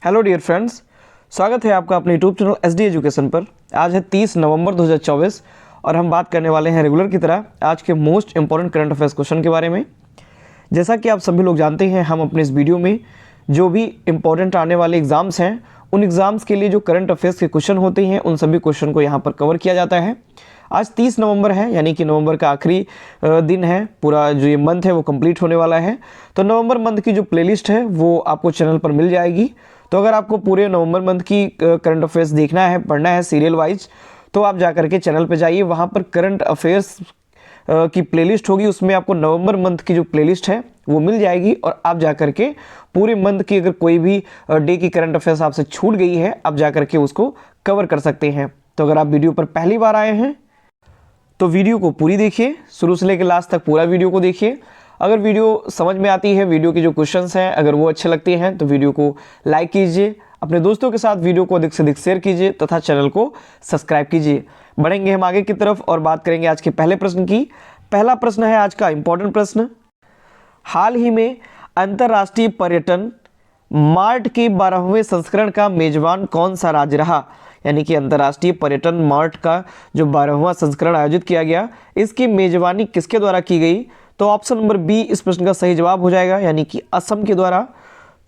Hello dear friends, स्वागत है आपका अपने यूट्यूब चैनल एसडी एजुकेशन पर। आज है 30 नवंबर 2024 और हम बात करने वाले हैं रेगुलर की तरह आज के most important current affairs question के बारे में। जैसा कि आप सभी लोग जानते हैं, हम अपने इस वीडियो में जो भी इंपॉर्टेंट आने वाले एग्जाम्स हैं उन एग्जाम्स के लिए जो करंट अफेयर्स के क्वेश्चन होते हैं उन सभी क्वेश्चन को यहाँ पर कवर किया जाता है। आज 30 नवंबर है, यानी कि नवंबर का आखिरी दिन है। पूरा जो ये मंथ है वो कंप्लीट होने वाला है। तो नवंबर मंथ की जो प्लेलिस्ट है वो आपको चैनल पर मिल जाएगी। तो अगर आपको पूरे नवंबर मंथ की करंट अफेयर्स देखना है, पढ़ना है सीरियल वाइज, तो आप जा करके चैनल पे जाइए। वहाँ पर करंट अफेयर्स की प्लेलिस्ट होगी, उसमें आपको नवंबर मंथ की जो प्लेलिस्ट है वो मिल जाएगी और आप जा करके पूरे मंथ की अगर कोई भी डे की करंट अफेयर्स आपसे छूट गई है, आप जा करके उसको कवर कर सकते हैं। तो अगर आप वीडियो पर पहली बार आए हैं तो वीडियो को पूरी देखिए, शुरू से लेकर लास्ट तक पूरा वीडियो को देखिए। अगर वीडियो समझ में आती है, वीडियो के जो क्वेश्चंस हैं अगर वो अच्छे लगते हैं तो वीडियो को लाइक कीजिए, अपने दोस्तों के साथ वीडियो को अधिक से अधिक शेयर कीजिए तथा चैनल को सब्सक्राइब कीजिए। बढ़ेंगे हम आगे की तरफ और बात करेंगे आज के पहले प्रश्न की। पहला प्रश्न है आज का इंपॉर्टेंट प्रश्न। हाल ही में अंतर्राष्ट्रीय पर्यटन मार्ट के 12वें संस्करण का मेजबान कौन सा राज्य रहा? यानी कि अंतर्राष्ट्रीय पर्यटन मार्ट का जो 12वां संस्करण आयोजित किया गया, इसकी मेजबानी किसके द्वारा की गई? तो ऑप्शन नंबर बी इस प्रश्न का सही जवाब हो जाएगा, यानी कि असम के द्वारा।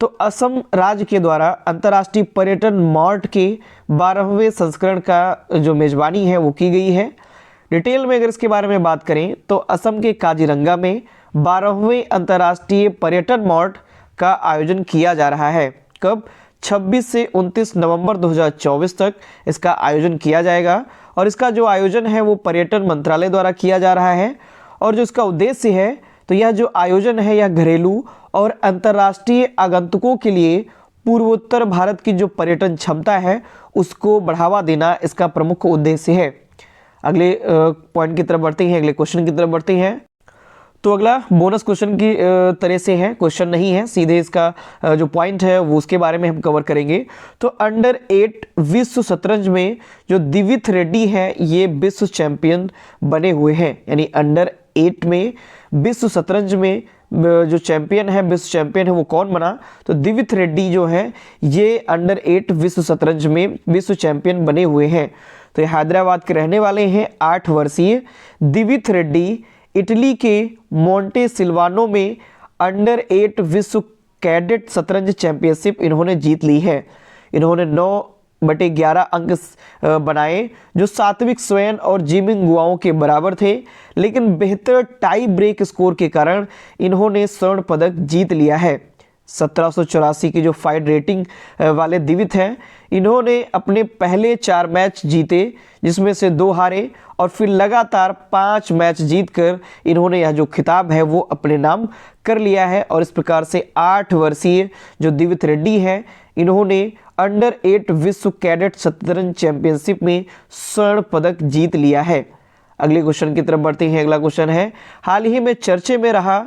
तो असम राज्य के द्वारा अंतर्राष्ट्रीय पर्यटन मार्ट के 12वें संस्करण का जो मेजबानी है वो की गई है। डिटेल में अगर इसके बारे में बात करें तो असम के काजीरंगा में 12वें अंतर्राष्ट्रीय पर्यटन मार्ट का आयोजन किया जा रहा है। कब? 26 से 29 नवंबर 2024 तक इसका आयोजन किया जाएगा और इसका जो आयोजन है वो पर्यटन मंत्रालय द्वारा किया जा रहा है। और जो इसका उद्देश्य है तो यह जो आयोजन है यह घरेलू और अंतर्राष्ट्रीय आगंतुकों के लिए पूर्वोत्तर भारत की जो पर्यटन क्षमता है उसको बढ़ावा देना इसका प्रमुख उद्देश्य है। अगले पॉइंट की तरफ बढ़ते हैं, अगले क्वेश्चन की तरफ बढ़ते हैं। तो अगला बोनस क्वेश्चन की तरह से है, क्वेश्चन नहीं है, सीधे इसका जो पॉइंट है वो उसके बारे में हम कवर करेंगे। तो अंडर 8 विश्व शतरंज में जो दिविथ रेड्डी है ये विश्व चैंपियन बने हुए हैं। यानी अंडर 8 में विश्व शतरंज में जो चैंपियन है, विश्व चैंपियन है वो कौन बना? तो दिविथ रेड्डी जो है ये अंडर 8 विश्व शतरंज में विश्व चैंपियन बने हुए हैं। तो ये हैदराबाद के रहने वाले हैं। 8 वर्षीय दिविथ रेड्डी इटली के मोंटे सिल्वानो में अंडर 8 विश्व कैडेट शतरंज चैंपियनशिप इन्होंने जीत ली है। इन्होंने 9/11 अंक बनाए जो सात्विक स्वयं और जिमिंग गुआओं के बराबर थे, लेकिन बेहतर टाई ब्रेक स्कोर के कारण इन्होंने स्वर्ण पदक जीत लिया है। 1784 की जो फाइट रेटिंग वाले दिविथ हैं, इन्होंने अपने पहले 4 मैच जीते जिसमें से 2 हारे और फिर लगातार 5 मैच जीतकर इन्होंने यह जो खिताब है वो अपने नाम कर लिया है। और इस प्रकार से 8 वर्षीय जो दिविथ रेड्डी हैं इन्होंने अंडर 8 विश्व कैडेट शतरंज चैंपियनशिप में स्वर्ण पदक जीत लिया है। अगले क्वेश्चन की तरफ बढ़ते हैं। अगला क्वेश्चन है, हाल ही में चर्चे में रहा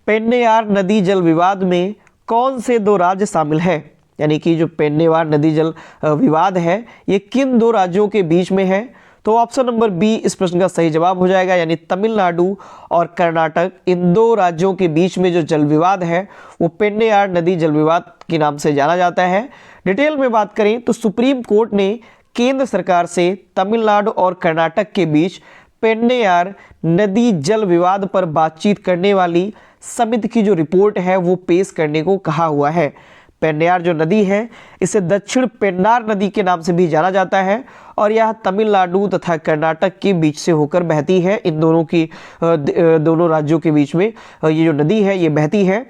पेन्नेयार नदी जल विवाद में कौन से 2 राज्य शामिल है? यानी कि जो पेन्नेयार नदी जल विवाद है ये किन 2 राज्यों के बीच में है? तो ऑप्शन नंबर बी इस प्रश्न का सही जवाब हो जाएगा, यानी तमिलनाडु और कर्नाटक, इन 2 राज्यों के बीच में जो जल विवाद है वो पेन्नेयार नदी जल विवाद के नाम से जाना जाता है। डिटेल में बात करें तो सुप्रीम कोर्ट ने केंद्र सरकार से तमिलनाडु और कर्नाटक के बीच पेन्नेयार नदी जल विवाद पर बातचीत करने वाली समिति की जो रिपोर्ट है वो पेश करने को कहा हुआ है। पेन्नेयार जो नदी है इसे दक्षिण पेन्नार नदी के नाम से भी जाना जाता है और यह तमिलनाडु तथा कर्नाटक के बीच से होकर बहती है। इन दोनों राज्यों के बीच में ये जो नदी है ये बहती है।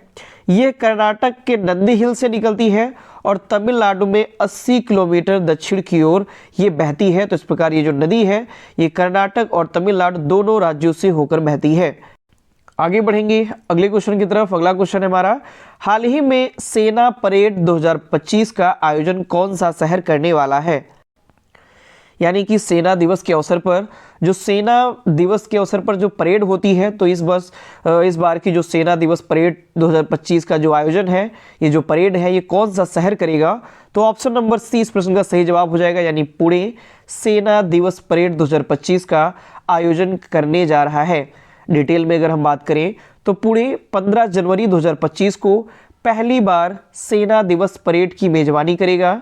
ये कर्नाटक के नंदी हिल से निकलती है और तमिलनाडु में 80 किलोमीटर दक्षिण की ओर ये बहती है। तो इस प्रकार ये जो नदी है ये कर्नाटक और तमिलनाडु दोनों राज्यों से होकर बहती है। आगे बढ़ेंगे अगले क्वेश्चन की तरफ। अगला क्वेश्चन है हमारा, हाल ही में सेना परेड 2025 का आयोजन कौन सा शहर करने वाला है? यानी कि सेना दिवस के अवसर पर जो परेड होती है, तो इस बार की जो सेना दिवस परेड 2025 का जो आयोजन है, ये जो परेड है ये कौन सा शहर करेगा? तो ऑप्शन नंबर सी इस प्रश्न का सही जवाब हो जाएगा, यानी पुणे सेना दिवस परेड 2025 का आयोजन करने जा रहा है। डिटेल में अगर हम बात करें तो पुणे 15 जनवरी 2025 को पहली बार सेना दिवस परेड की मेजबानी करेगा?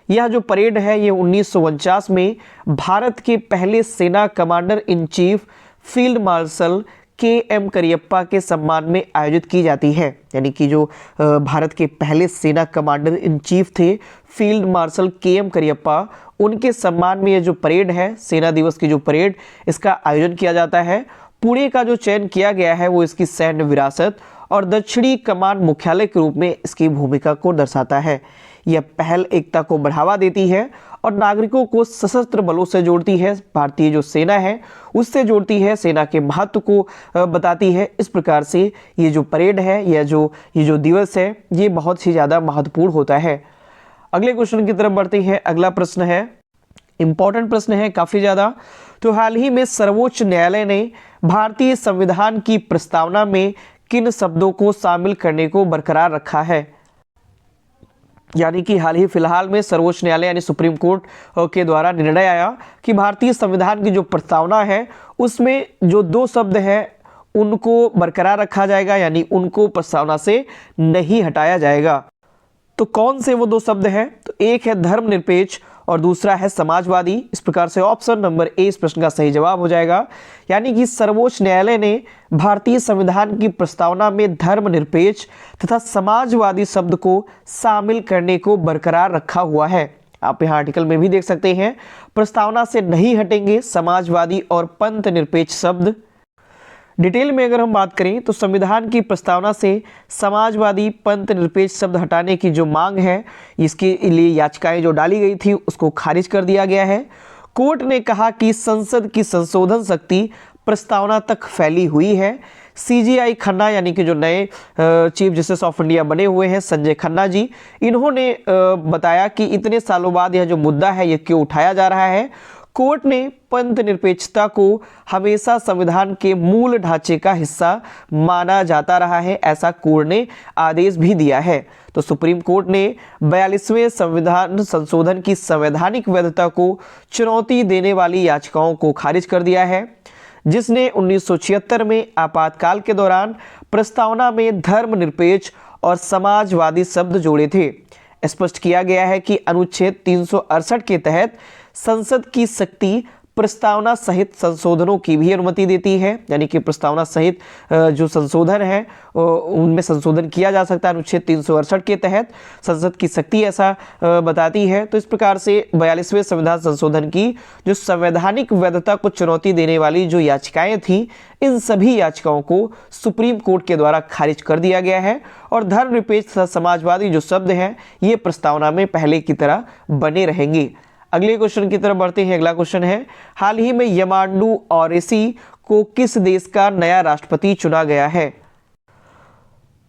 यह जो परेड है ये 1949 में भारत के पहले सेना commander in chief field marshal KM. Cariappa के सम्मान में आयोजित की जाती है। यानी कि जो भारत के पहले सेना कमांडर इन चीफ थे फील्ड मार्शल के.एम. करियप्पा, उनके सम्मान में ये जो परेड है, सेना दिवस की जो परेड, इसका आयोजन किया जाता है। पुणे का जो चयन किया गया है वो इसकी सैन्य विरासत और दक्षिणी कमान मुख्यालय के रूप में इसकी भूमिका को दर्शाता है। यह पहल एकता को बढ़ावा देती है और नागरिकों को सशस्त्र बलों से जोड़ती है, भारतीय जो सेना है उससे जोड़ती है, सेना के महत्व को बताती है। इस प्रकार से ये जो परेड है या ये जो दिवस है ये बहुत ही ज़्यादा महत्वपूर्ण होता है। अगले क्वेश्चन की तरफ बढ़ते हैं। अगला प्रश्न है, इंपॉर्टेंट प्रश्न है काफ़ी ज़्यादा। तो हाल ही में सर्वोच्च न्यायालय ने भारतीय संविधान की प्रस्तावना में किन शब्दों को शामिल करने को बरकरार रखा है? यानी कि हाल ही फिलहाल में सर्वोच्च न्यायालय यानी सुप्रीम कोर्ट के द्वारा निर्णय आया कि भारतीय संविधान की जो प्रस्तावना है उसमें जो 2 शब्द हैं उनको बरकरार रखा जाएगा, यानी उनको प्रस्तावना से नहीं हटाया जाएगा। तो कौन से वो 2 शब्द हैं? तो एक है धर्मनिरपेक्ष और दूसरा है समाजवादी। इस प्रकार से ऑप्शन नंबर ए इस प्रश्न का सही जवाब हो जाएगा। यानी कि सर्वोच्च न्यायालय ने भारतीय संविधान की प्रस्तावना में धर्मनिरपेक्ष तथा समाजवादी शब्द को शामिल करने को बरकरार रखा हुआ है। आप यहाँ आर्टिकल में भी देख सकते हैं, प्रस्तावना से नहीं हटेंगे समाजवादी और पंथ निरपेक्ष शब्द। डिटेल में अगर हम बात करें तो संविधान की प्रस्तावना से समाजवादी पंथ निरपेक्ष शब्द हटाने की जो मांग है, इसके लिए याचिकाएं जो डाली गई थी उसको खारिज कर दिया गया है। कोर्ट ने कहा कि संसद की संशोधन शक्ति प्रस्तावना तक फैली हुई है। CJI खन्ना यानी कि जो नए चीफ जस्टिस ऑफ इंडिया बने हुए हैं संजय खन्ना जी, इन्होंने बताया कि इतने सालों बाद यह जो मुद्दा है ये क्यों उठाया जा रहा है। कोर्ट ने पंथ निरपेक्षता को हमेशा संविधान के मूल ढांचे का हिस्सा माना जाता रहा है, ऐसा कोर्ट ने आदेश भी दिया है। तो सुप्रीम कोर्ट ने 42वें संविधान संशोधन की संवैधानिक वैधता को चुनौती देने वाली याचिकाओं को खारिज कर दिया है, जिसने 1976 में आपातकाल के दौरान प्रस्तावना में धर्मनिरपेक्ष और समाजवादी शब्द जोड़े थे। स्पष्ट किया गया है कि अनुच्छेद 368 के तहत संसद की शक्ति प्रस्तावना सहित संशोधनों की भी अनुमति देती है। यानी कि प्रस्तावना सहित जो संशोधन है उनमें संशोधन किया जा सकता है। अनुच्छेद 368 के तहत संसद की शक्ति ऐसा बताती है। तो इस प्रकार से 42वें संविधान संशोधन की जो संवैधानिक वैधता को चुनौती देने वाली जो याचिकाएं थी, इन सभी याचिकाओं को सुप्रीम कोर्ट के द्वारा खारिज कर दिया गया है और धर्मनिरपेक्ष तथा समाजवादी जो शब्द हैं ये प्रस्तावना में पहले की तरह बने रहेंगे। अगले क्वेश्चन की तरफ बढ़ते हैं। अगला क्वेश्चन है, हाल ही में यमांडू औरेसी को किस देश का नया राष्ट्रपति चुना गया है?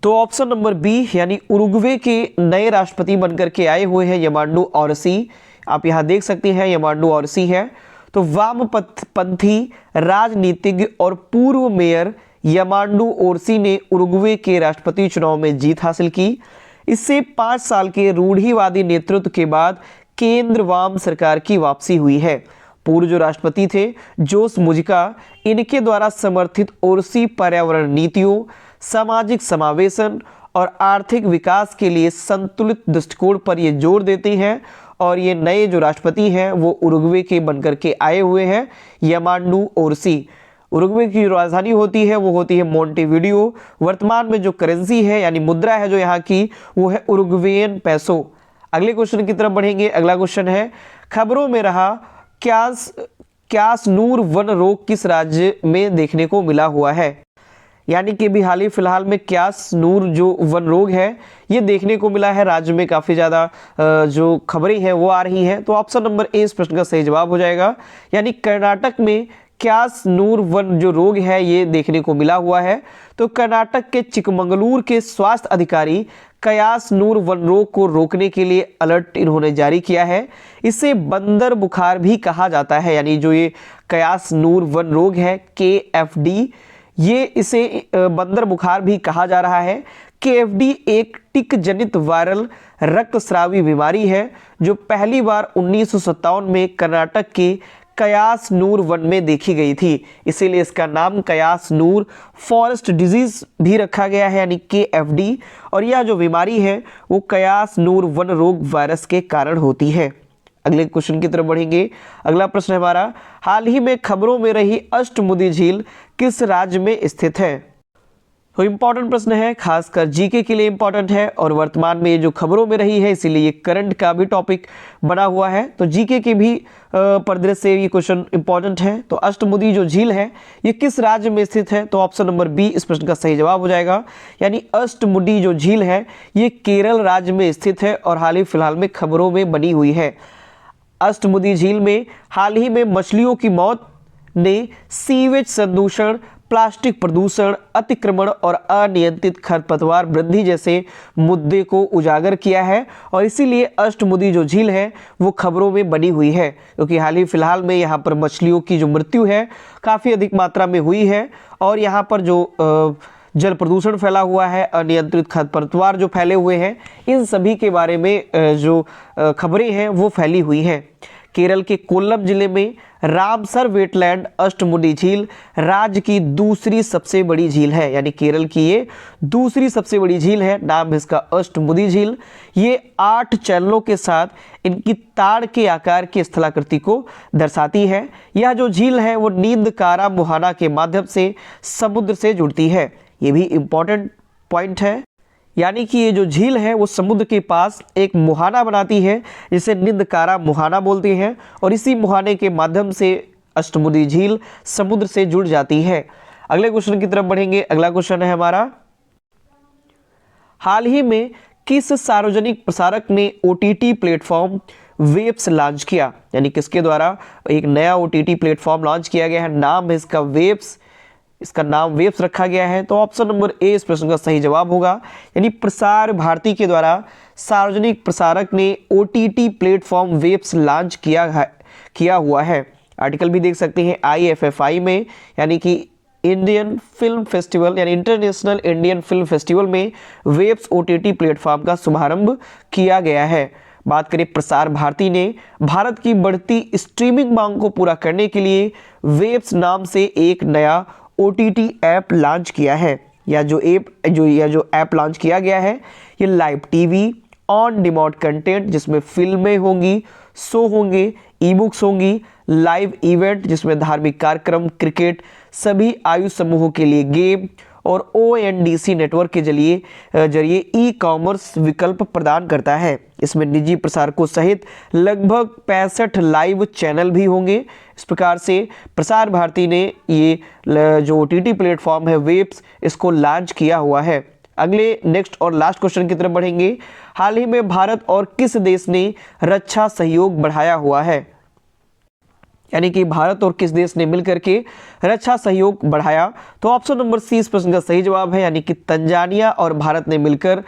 तो ऑप्शन नंबर बी यानी उरुग्वे के नए राष्ट्रपति बनकर के आए हुए हैं यमांडू औरेसी। आप यहां देख सकते हैं यमांडू औरेसी है। तो वामपंथी राजनीतिज्ञ और पूर्व मेयर यमांडू औरेसी ने उरुग्वे के राष्ट्रपति चुनाव में जीत हासिल की। इससे 5 साल के रूढ़िवादी नेतृत्व के बाद केंद्र वाम सरकार की वापसी हुई है। पूर्व जो राष्ट्रपति थे जोस मुजिका, इनके द्वारा समर्थित औरेसी पर्यावरण नीतियों, सामाजिक समावेशन और आर्थिक विकास के लिए संतुलित दृष्टिकोण पर ये जोर देती हैं और ये नए जो राष्ट्रपति हैं वो उरुग्वे के बनकर के आए हुए हैं यमांडू औरेसी। उरुग्वे की जो राजधानी होती है वो होती है मोंटेविडियो। वर्तमान में जो करेंसी है यानी मुद्रा है जो यहाँ की वो है उरुग्वेयन पैसो। अगले क्वेश्चन की तरफ बढ़ेंगे। अगला क्वेश्चन है, खबरों में रहा क्यास नूर वन रोग किस राज्य में देखने को मिला हुआ है? यानी कि भी हाल ही फिलहाल में क्यास नूर जो वन रोग है ये देखने को मिला है राज्य में। काफ़ी ज़्यादा जो खबरें हैं वो आ रही हैं। तो ऑप्शन नंबर ए इस प्रश्न का सही जवाब हो जाएगा। यानी कर्नाटक में क्यास नूर वन जो रोग है ये देखने को मिला हुआ है। तो कर्नाटक के चिकमंगलूर के स्वास्थ्य अधिकारी क्यास नूर वन रोग को रोकने के लिए अलर्ट इन्होंने जारी किया है। इसे बंदर बुखार भी कहा जाता है। यानी जो ये क्यास नूर वन रोग है KFD, ये इसे बंदर बुखार भी कहा जा रहा है। KFD एक टिक जनित वायरल रक्तस्रावी बीमारी है जो पहली बार 1957 में कर्नाटक के कयास नूर वन में देखी गई थी, इसीलिए इसका नाम कयास नूर फॉरेस्ट डिजीज भी रखा गया है, यानी KFD। और यह जो बीमारी है वो कयास नूर वन रोग वायरस के कारण होती है। अगले क्वेश्चन की तरफ बढ़ेंगे। अगला प्रश्न है हमारा, हाल ही में खबरों में रही अष्टमुदी झील किस राज्य में स्थित है? तो इंपॉर्टेंट प्रश्न है, खासकर जीके के लिए इंपॉर्टेंट है और वर्तमान में ये जो खबरों में रही है इसीलिए ये करंट का भी टॉपिक बना हुआ है। तो जीके के भी परिदृश्य से ये क्वेश्चन इंपॉर्टेंट है। तो अष्टमुदी जो झील है ये किस राज्य में स्थित है? तो ऑप्शन नंबर बी इस प्रश्न का सही जवाब हो जाएगा, यानी अष्टमुडी जो झील है ये केरल राज्य में स्थित है और हाल ही फिलहाल में खबरों में बनी हुई है। अष्टमुदी झील में हाल ही में मछलियों की मौत ने सीवेज प्रदूषण, प्लास्टिक प्रदूषण, अतिक्रमण और अनियंत्रित खरपतवार वृद्धि जैसे मुद्दे को उजागर किया है और इसीलिए अष्टमुदी जो झील है वो खबरों में बनी हुई है, क्योंकि हाल ही फिलहाल में यहाँ पर मछलियों की जो मृत्यु है काफ़ी अधिक मात्रा में हुई है और यहाँ पर जो जल प्रदूषण फैला हुआ है, अनियंत्रित खरपतवार जो फैले हुए हैं, इन सभी के बारे में जो खबरें हैं वो फैली हुई हैं। केरल के कोल्लम जिले में रामसर वेटलैंड अष्टमुडी झील राज्य की दूसरी सबसे बड़ी झील है, यानी केरल की ये दूसरी सबसे बड़ी झील है। नाम है इसका अष्टमुदी झील। ये 8 चैनलों के साथ इनकी ताड़ के आकार की स्थलाकृति को दर्शाती है। यह जो झील है वो नींदकारा मुहाना के माध्यम से समुद्र से जुड़ती है। ये भी इंपॉर्टेंट पॉइंट है, यानी कि ये जो झील है वो समुद्र के पास एक मुहाना बनाती है जिसे नींदकारा मुहाना बोलते हैं और इसी मुहाने के माध्यम से अष्टमुदी झील समुद्र से जुड़ जाती है। अगले क्वेश्चन की तरफ बढ़ेंगे। अगला क्वेश्चन है हमारा, हाल ही में किस सार्वजनिक प्रसारक ने OTT प्लेटफॉर्म वेब्स लॉन्च किया? यानी किसके द्वारा एक नया OTT प्लेटफॉर्म लॉन्च किया गया है? नाम है इसका वेब्स, इसका नाम वेब्स रखा गया है। तो ऑप्शन नंबर ए इस प्रश्न का सही जवाब होगा, यानी प्रसार भारती के द्वारा सार्वजनिक प्रसारक ने OTT प्लेटफॉर्म वेब्स लॉन्च किया हुआ है। आर्टिकल भी देख सकते हैं IFFI में, यानी कि इंडियन फिल्म फेस्टिवल यानी इंटरनेशनल इंडियन फिल्म फेस्टिवल में वेब्स OTT प्लेटफॉर्म का शुभारंभ किया गया है। बात करें प्रसार भारती ने भारत की बढ़ती स्ट्रीमिंग मांग को पूरा करने के लिए वेब्स नाम से एक नया OTT ऐप लॉन्च किया है। यह जो ऐप लॉन्च किया गया है ये live TV, on demand content जिसमें फिल्में होंगी, शो होंगे, ई-बुक्स होंगी, लाइव इवेंट जिसमें धार्मिक कार्यक्रम, क्रिकेट, सभी आयु समूहों के लिए गेम और ONDC नेटवर्क के जरिए ई-कॉमर्स विकल्प प्रदान करता है। इसमें निजी प्रसारकों सहित लगभग 65 लाइव चैनल भी होंगे। इस प्रकार से प्रसार भारती ने ये जो OTT प्लेटफॉर्म है वेब्स इसको लॉन्च किया हुआ है। अगले नेक्स्ट और लास्ट क्वेश्चन की तरफ बढ़ेंगे। हाल ही में भारत और किस देश ने रक्षा सहयोग बढ़ाया हुआ है? यानी कि भारत और किस देश ने मिलकर के रक्षा सहयोग बढ़ाया? तो ऑप्शन नंबर सी इस प्रश्न का सही जवाब है, यानी कि तंजानिया और भारत ने मिलकर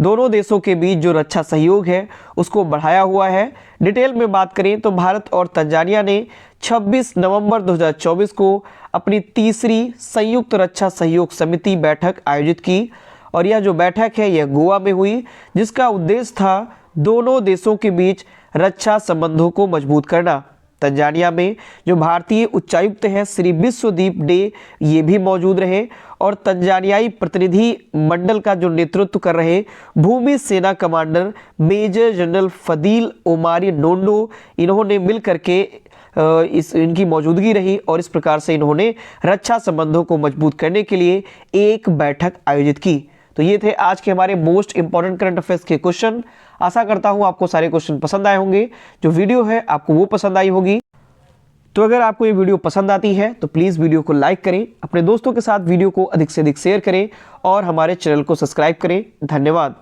दोनों देशों के बीच जो रक्षा सहयोग है उसको बढ़ाया हुआ है। डिटेल में बात करें तो भारत और तंजानिया ने 26 नवंबर 2024 को अपनी तीसरी संयुक्त रक्षा सहयोग समिति बैठक आयोजित की और यह जो बैठक है यह गोवा में हुई, जिसका उद्देश्य था दोनों देशों के बीच रक्षा संबंधों को मजबूत करना। तंजानिया में जो भारतीय उच्चायुक्त हैं श्री विश्वदीप डे ये भी मौजूद रहे और तंजानियाई प्रतिनिधि मंडल का जो नेतृत्व कर रहे भूमि सेना कमांडर मेजर जनरल फदील ओमारी नोंडो, इन्होंने मिल करके इनकी मौजूदगी रही और इस प्रकार से इन्होंने रक्षा संबंधों को मजबूत करने के लिए एक बैठक आयोजित की। तो ये थे आज के हमारे मोस्ट इंपॉर्टेंट करंट अफेयर्स के क्वेश्चन। आशा करता हूँ आपको सारे क्वेश्चन पसंद आए होंगे, जो वीडियो है आपको वो पसंद आई होगी। तो अगर आपको ये वीडियो पसंद आती है तो प्लीज़ वीडियो को लाइक करें, अपने दोस्तों के साथ वीडियो को अधिक से अधिक शेयर करें और हमारे चैनल को सब्सक्राइब करें। धन्यवाद।